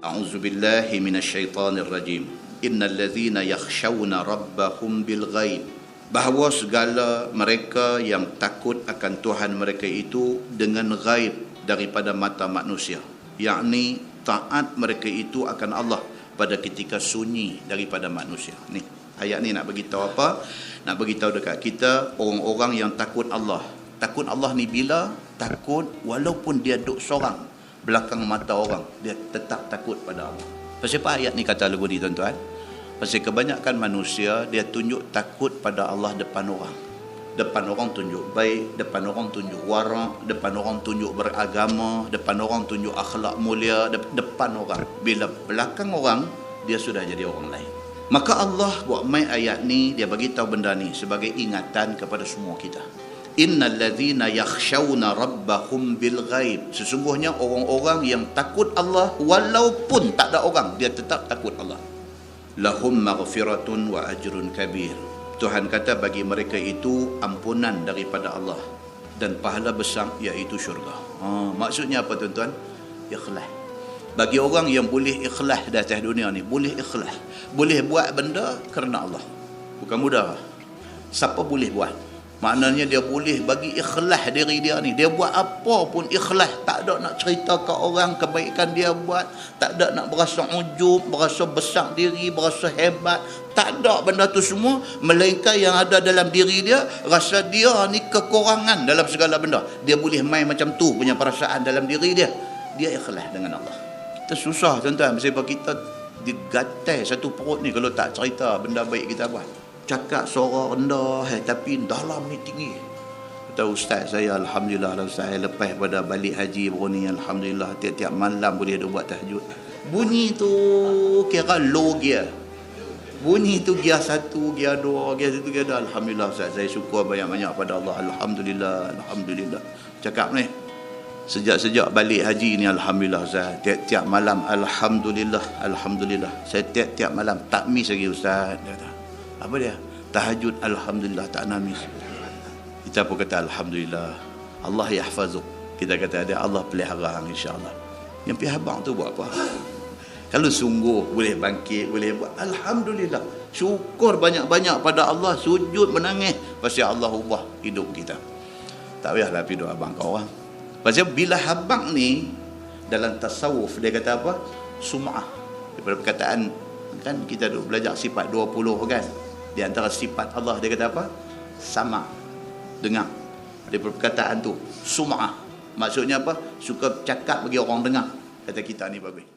A'udzubillahi minasyaitanirrajim. Innal ladzina yakhshawna rabbahum bil ghaib. Bahawa segala mereka yang takut akan Tuhan mereka itu dengan ghaib daripada mata manusia, yakni taat mereka itu akan Allah pada ketika sunyi daripada manusia. Ni ayat ni nak beritahu apa? Nak beritahu dekat kita orang-orang yang takut Allah. Takut Allah ni bila? Takut walaupun dia duduk seorang belakang mata orang, dia tetap takut pada Allah. Pasal apa ayat ni kata lagu ni tuan-tuan? Pasal kebanyakan manusia dia tunjuk takut pada Allah depan orang. Depan orang tunjuk baik, depan orang tunjuk wara', depan orang tunjuk beragama, depan orang tunjuk akhlak mulia, depan orang. Bila belakang orang, dia sudah jadi orang lain. Maka Allah buat main ayat ni, dia bagi tahu benda ni sebagai ingatan kepada semua kita. Innal ladzina yakhshawna rabbahum bil ghaib. Sesungguhnya orang-orang yang takut Allah walaupun tak ada orang, dia tetap takut Allah. Lahum maghfiratun wa ajrun kabir. Tuhan kata bagi mereka itu ampunan daripada Allah dan pahala besar, iaitu syurga. Maksudnya apa tuan-tuan? Ikhlas. Bagi orang yang boleh ikhlas di atas dunia ni, boleh ikhlas, boleh buat benda kerana Allah, bukan mudah. Siapa boleh buat? Maknanya dia boleh bagi ikhlas diri dia ni. Dia buat apa pun ikhlas. Tak ada nak cerita ke orang kebaikan dia buat. Tak ada nak berasa ujub, berasa besar diri, berasa hebat. Tak ada benda tu semua. Melainkan yang ada dalam diri dia, rasa dia ni kekurangan dalam segala benda. Dia boleh main macam tu punya perasaan dalam diri dia. Dia ikhlas dengan Allah. Kita susah tuan-tuan. Sebab kita digatai satu perut ni kalau tak cerita benda baik kita buat. Cakap suara rendah tapi dalam ni tinggi. Kata ustaz saya, alhamdulillah lah ustaz, lepas pada balik haji baru ni, alhamdulillah tiap-tiap malam boleh ada buat tahajud. Bunyi tu kira low gear. Bunyi tu gear 1, gear 2, gear 1, gear 2. Alhamdulillah ustaz, saya syukur banyak-banyak pada Allah. Alhamdulillah, alhamdulillah. Cakap ni sejak balik haji ni, alhamdulillah ustaz, tiap-tiap malam alhamdulillah, alhamdulillah. Saya tiap-tiap malam tak miss lagi ustaz. Dia kata, apa dia? Tahajud, alhamdulillah, tak nangis. Kita pun kata alhamdulillah, Allah yahfazuk. Kita kata ada Allah pelihara hang, insya-Allah. Yang pihak abang tu buat apa? Kalau sungguh boleh bangkit, boleh buat, alhamdulillah. Syukur banyak-banyak pada Allah, sujud menangis pasal Allah ubah hidup kita. Tak payahlah pergi doa abang kau orang. Pasal bila abang ni dalam tasawuf dia kata apa? Sum'ah. Daripada perkataan kan kita duk belajar sifat 20 kan. Di antara sifat Allah dia kata apa? Sama, dengar. Daripada perkataan tu, sum'ah. Maksudnya apa? Suka cakap bagi orang dengar. Kata kita ni bagus.